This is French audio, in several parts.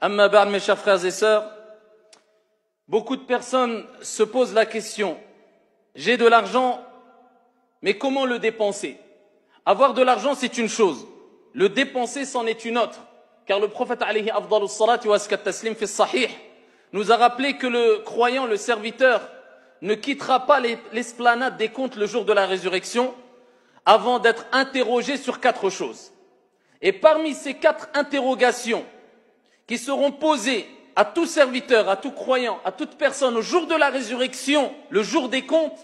Amma ba'd, mes chers frères et sœurs, beaucoup de personnes se posent la question, j'ai de l'argent, mais comment le dépenser? Avoir de l'argent, c'est une chose, le dépenser, c'en est une autre. Car le prophète alayhi afdalus salati wa askat taslim fi sahih nous a rappelé que le croyant, le serviteur, ne quittera pas l'esplanade des comptes le jour de la résurrection avant d'être interrogé sur 4 choses. Et parmi ces 4 interrogations qui seront posées à tout serviteur, à tout croyant, à toute personne au jour de la résurrection, le jour des comptes,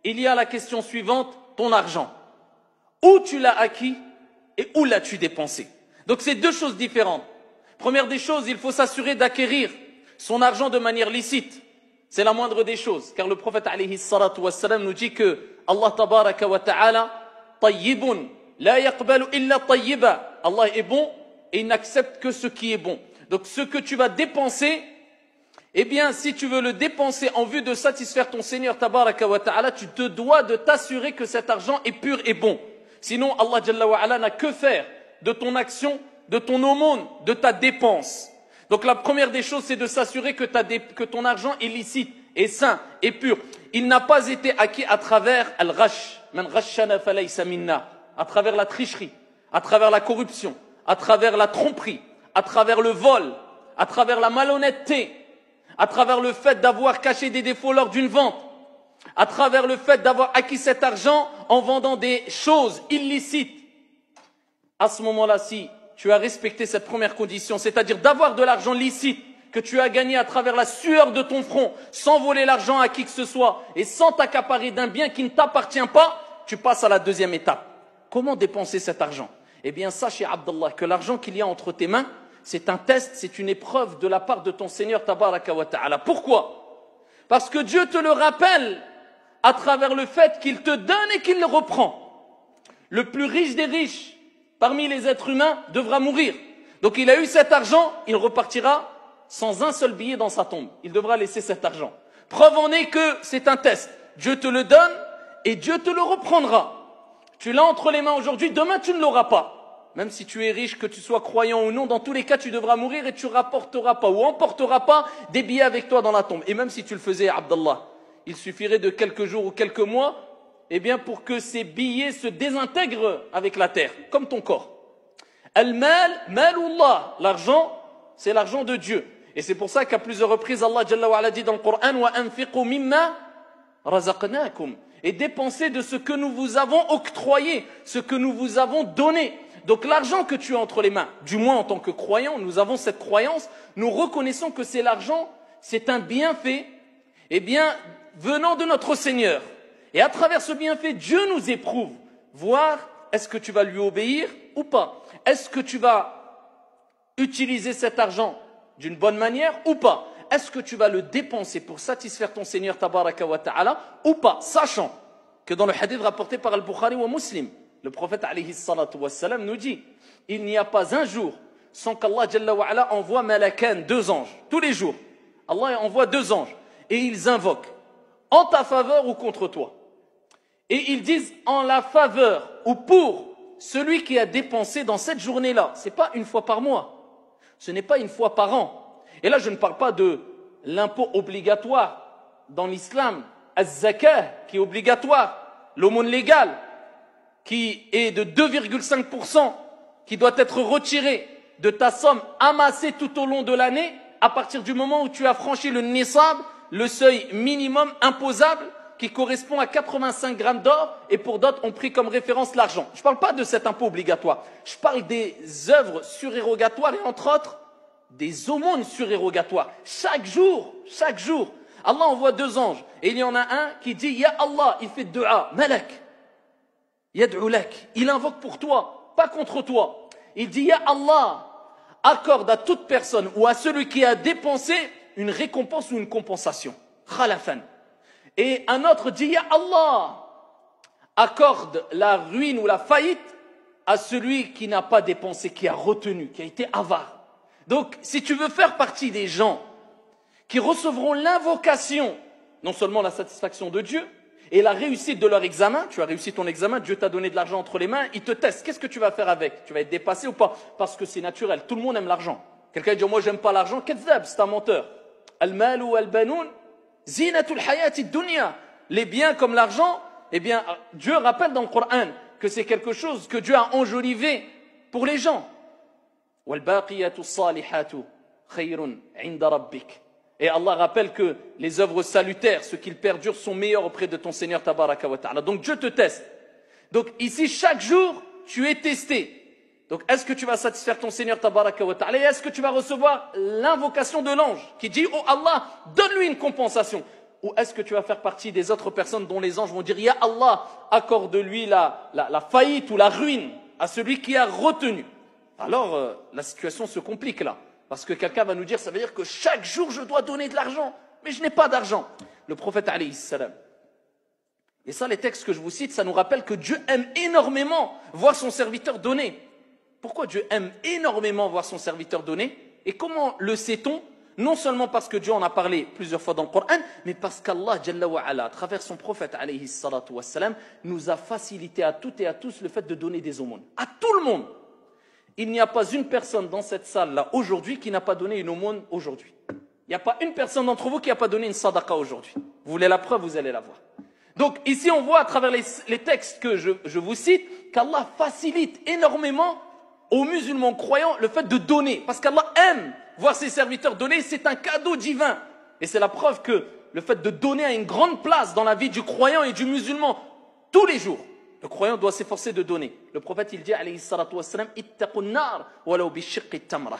il y a la question suivante, ton argent. Où tu l'as acquis et où l'as-tu dépensé? Donc c'est 2 choses différentes. Première des choses, il faut s'assurer d'acquérir son argent de manière licite. C'est la moindre des choses, car le prophète alayhi salatu wassalam nous dit que Allah tabaraka wa ta'ala tayyibun la yaqbalu illa tayyiba. Allah est bon et il n'accepte que ce qui est bon. Donc ce que tu vas dépenser, eh bien si tu veux le dépenser en vue de satisfaire ton Seigneur tabaraka wa ta'ala, tu te dois de t'assurer que cet argent est pur et bon. Sinon Allah jalla wa ala n'a que faire de ton action, de ton aumône, de ta dépense. Donc la première des choses, c'est de s'assurer que ton argent est licite, est sain, est pur. Il n'a pas été acquis à travers al-ghash, man ghashana falaysa minna, à travers la tricherie, à travers la corruption, à travers la tromperie, à travers le vol, à travers la malhonnêteté, à travers le fait d'avoir caché des défauts lors d'une vente, à travers le fait d'avoir acquis cet argent en vendant des choses illicites. À ce moment-là, si tu as respecté cette première condition, c'est-à-dire d'avoir de l'argent licite que tu as gagné à travers la sueur de ton front, sans voler l'argent à qui que ce soit et sans t'accaparer d'un bien qui ne t'appartient pas, tu passes à la deuxième étape. Comment dépenser cet argent? Eh bien, sache, Abdallah, que l'argent qu'il y a entre tes mains, c'est un test, c'est une épreuve de la part de ton Seigneur tabaraka wa ta'ala. Pourquoi? Parce que Dieu te le rappelle à travers le fait qu'il te donne et qu'il le reprend. Le plus riche des riches parmi les êtres humains devra mourir. Donc il a eu cet argent, il repartira sans un seul billet dans sa tombe. Il devra laisser cet argent. Preuve en est que c'est un test. Dieu te le donne et Dieu te le reprendra. Tu l'as entre les mains aujourd'hui, demain tu ne l'auras pas. Même si tu es riche, que tu sois croyant ou non, dans tous les cas tu devras mourir et tu rapporteras pas ou emporteras pas des billets avec toi dans la tombe. Et même si tu le faisais, Abdallah, il suffirait de quelques jours ou quelques mois, eh bien, pour que ces billets se désintègrent avec la terre, comme ton corps. Al-mal, malullah, l'argent, c'est l'argent de Dieu. Et c'est pour ça qu'à plusieurs reprises, Allah Jalla wa Ala dit dans le Coran, wa anfiqu mimma razaqnakum. Et dépensez de ce que nous vous avons octroyé, ce que nous vous avons donné. Donc l'argent que tu as entre les mains, du moins en tant que croyant, nous avons cette croyance, nous reconnaissons que c'est l'argent, c'est un bienfait, eh bien, venant de notre Seigneur. Et à travers ce bienfait, Dieu nous éprouve, voir est-ce que tu vas lui obéir ou pas. Est-ce que tu vas utiliser cet argent d'une bonne manière ou pas. Est-ce que tu vas le dépenser pour satisfaire ton Seigneur tabaraka wa ta'ala ou pas, sachant que dans le hadith rapporté par Al-Bukhari ou Muslim, le prophète alayhi salatu wassalam nous dit, il n'y a pas un jour sans qu'Allah jalla wa ala envoie malakan, 2 anges, tous les jours. Allah envoie 2 anges et ils invoquent en ta faveur ou contre toi. Et ils disent en la faveur ou pour celui qui a dépensé dans cette journée-là. Ce n'est pas une fois par mois. Ce n'est pas une fois par an. Et là, je ne parle pas de l'impôt obligatoire dans l'islam, az-zakah, qui est obligatoire, l'aumône légale, qui est de 2,5%, qui doit être retiré de ta somme amassée tout au long de l'année, à partir du moment où tu as franchi le nisab, le seuil minimum imposable, qui correspond à 85 grammes d'or, et pour d'autres, on pris comme référence l'argent. Je ne parle pas de cet impôt obligatoire. Je parle des œuvres surérogatoires et entre autres, des aumônes surérogatoires. Chaque jour, Allah envoie 2 anges. Et il y en a un qui dit, Ya Allah, il fait dua, malak, yad'u lak. Il invoque pour toi, pas contre toi. Il dit, Ya Allah, accorde à toute personne ou à celui qui a dépensé une récompense ou une compensation. Khalafan. Et un autre dit, Ya Allah, accorde la ruine ou la faillite à celui qui n'a pas dépensé, qui a retenu, qui a été avare. Donc, si tu veux faire partie des gens qui recevront l'invocation, non seulement la satisfaction de Dieu, et la réussite de leur examen, tu as réussi ton examen, Dieu t'a donné de l'argent entre les mains, il te teste, qu'est-ce que tu vas faire avec? Tu vas être dépassé ou pas? Parce que c'est naturel, tout le monde aime l'argent. Quelqu'un dit, moi j'aime pas l'argent, kadhab, c'est un menteur. Al-mal ou al-banoun, zinatul hayati dunya. Les biens comme l'argent, eh bien, Dieu rappelle dans le Coran que c'est quelque chose que Dieu a enjolivé pour les gens. Wal-baqiyatu salihatu khayrun inda rabbik. Et Allah rappelle que les œuvres salutaires, ce qu'ils perdurent, sont meilleurs auprès de ton Seigneur Tabaraka wa Ta'ala. Donc Dieu te teste. Donc ici, chaque jour, tu es testé. Donc est-ce que tu vas satisfaire ton Seigneur Tabaraka wa Ta'ala et est-ce que tu vas recevoir l'invocation de l'ange qui dit « Oh Allah, donne-lui une compensation » ou est-ce que tu vas faire partie des autres personnes dont les anges vont dire « Ya Allah, accorde-lui la faillite ou la ruine à celui qui a retenu » Alors la situation se complique là. Parce que quelqu'un va nous dire, ça veut dire que chaque jour je dois donner de l'argent. Mais je n'ai pas d'argent. Le prophète alayhi salam. Et ça, les textes que je vous cite, ça nous rappelle que Dieu aime énormément voir son serviteur donner. Pourquoi Dieu aime énormément voir son serviteur donner? Et comment le sait-on? Non seulement parce que Dieu en a parlé plusieurs fois dans le Coran, mais parce qu'Allah, Jalla wa ala, à travers son prophète alayhi salatu wassalam, nous a facilité à toutes et à tous le fait de donner des aumônes. À tout le monde. Il n'y a pas une personne dans cette salle-là aujourd'hui qui n'a pas donné une aumône aujourd'hui. Il n'y a pas une personne d'entre vous qui n'a pas donné une sadaqa aujourd'hui. Vous voulez la preuve, vous allez la voir. Donc ici on voit à travers les textes que je vous cite qu'Allah facilite énormément aux musulmans croyants le fait de donner. Parce qu'Allah aime voir ses serviteurs donner, c'est un cadeau divin. Et c'est la preuve que le fait de donner a une grande place dans la vie du croyant et du musulman tous les jours. Le croyant doit s'efforcer de donner. Le prophète, il dit, alayhi salatu wassalam, ittaqun nar, walau bishiqqi tamra.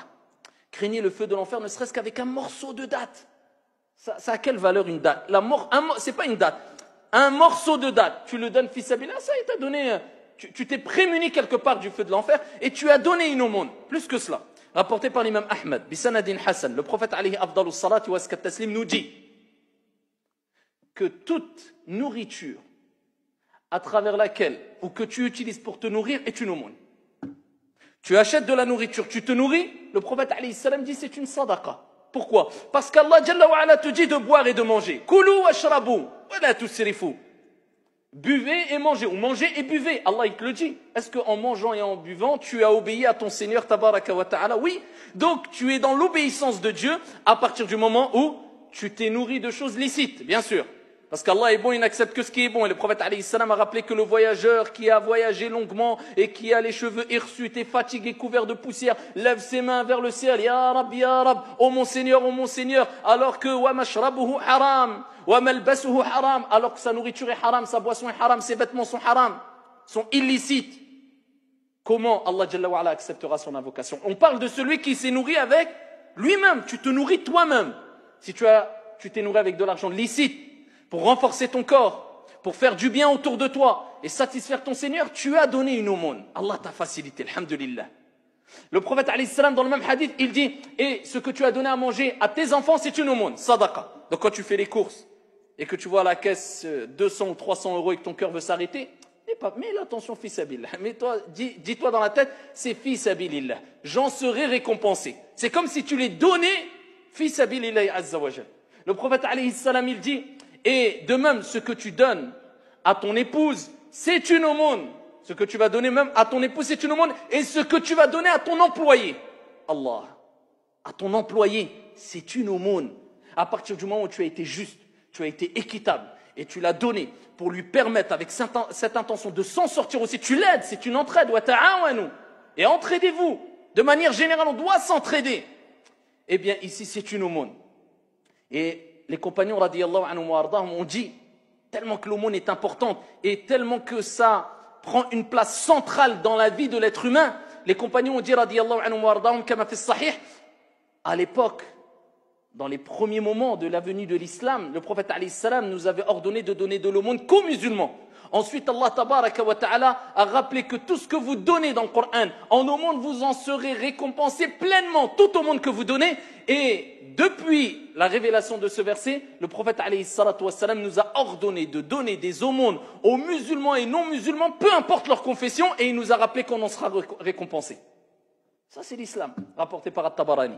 Craignez le feu de l'enfer, ne serait-ce qu'avec un morceau de date. Ça a quelle valeur une date? C'est pas une date. Un morceau de date, tu le donnes fils sabilillah, ça il t'a donné, tu t'es prémuni quelque part du feu de l'enfer et tu as donné une aumône. Plus que cela. Rapporté par l'imam Ahmed, bisanadin Hassan, le prophète alayhi afdalus salati wa askat taslim nous dit que toute nourriture à travers laquelle, ou que tu utilises pour te nourrir, est une aumône. Tu achètes de la nourriture, tu te nourris, le prophète alayhi salam dit c'est une sadaqa. Pourquoi? Parce qu'Allah Jalla wa ala te dit de boire et de manger. Kulu washrabu, wa la tusrifu. Buvez et mangez, ou mangez et buvez. Allah il te le dit. Est-ce qu'en mangeant et en buvant, tu as obéi à ton Seigneur Tabaraka wa Ta'ala? Oui. Donc tu es dans l'obéissance de Dieu à partir du moment où tu t'es nourri de choses licites, bien sûr. Parce qu'Allah est bon, il n'accepte que ce qui est bon. Et le prophète alayhi salam a rappelé que le voyageur qui a voyagé longuement et qui a les cheveux hirsutes et fatigué, couverts de poussière, lève ses mains vers le ciel. Ya Rab, oh mon Seigneur, alors que wa mashrabuhu haram, wa malbasuhu haram, alors que sa nourriture est haram, sa boisson est haram, ses vêtements sont haram, sont illicites. Comment Allah Jalla wa ala acceptera son invocation? On parle de celui qui s'est nourri avec lui-même. Tu te nourris toi-même. Si tu t'es nourri avec de l'argent licite, pour renforcer ton corps, pour faire du bien autour de toi et satisfaire ton Seigneur, tu as donné une aumône. Allah t'a facilité, alhamdulillah. Le prophète alayhi salam dans le même hadith, il dit, et ce que tu as donné à manger à tes enfants, c'est une aumône, sadaqa. Donc quand tu fais les courses et que tu vois à la caisse 200 ou 300 euros et que ton cœur veut s'arrêter, mets l'attention fils sabilillah. Dis-toi dans la tête, c'est fils sabilillah. J'en serai récompensé. C'est comme si tu les donnais fils sabilillah azza wa jal. Le prophète alayhi salam, il dit, et de même, ce que tu donnes à ton épouse, c'est une aumône. Ce que tu vas donner même à ton épouse, c'est une aumône. Et ce que tu vas donner à ton employé, Allah, à ton employé, c'est une aumône. À partir du moment où tu as été juste, tu as été équitable, et tu l'as donné pour lui permettre, avec cette intention de s'en sortir aussi, tu l'aides, c'est une entraide. Et entraidez-vous. De manière générale, on doit s'entraider. Eh bien, ici, c'est une aumône. Et les compagnons radiyallahu anhum wa ardahum ont dit, tellement que l'aumône est importante et tellement que ça prend une place centrale dans la vie de l'être humain, les compagnons ont dit radiyallahu anhum wa ardahum kama fi sahih, à l'époque, dans les premiers moments de la venue de l'islam, le prophète alayhi salam nous avait ordonné de donner de l'aumône qu'aux musulmans. Ensuite, Allah tabaraka wa ta'ala a rappelé que tout ce que vous donnez dans le Coran, en aumône, vous en serez récompensé pleinement, tout aumône que vous donnez. Et depuis la révélation de ce verset, le prophète alayhi salatu wassalam nous a ordonné de donner des aumônes aux musulmans et non musulmans, peu importe leur confession, et il nous a rappelé qu'on en sera récompensé. Ça c'est l'islam, rapporté par At-Tabarani.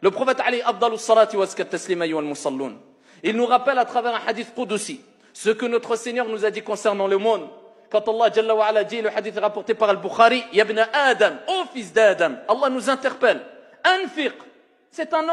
Le prophète alayhi afdalus salati wa askat taslima ayyuhal musalloun. Il nous rappelle à travers un hadith qudusi ce que notre Seigneur nous a dit concernant le monde. Quand Allah Jalla wa ala dit, le hadith est rapporté par Al-Bukhari, Ya ibn Adam, ô fils d'Adam, Allah nous interpelle. Anfiq, c'est un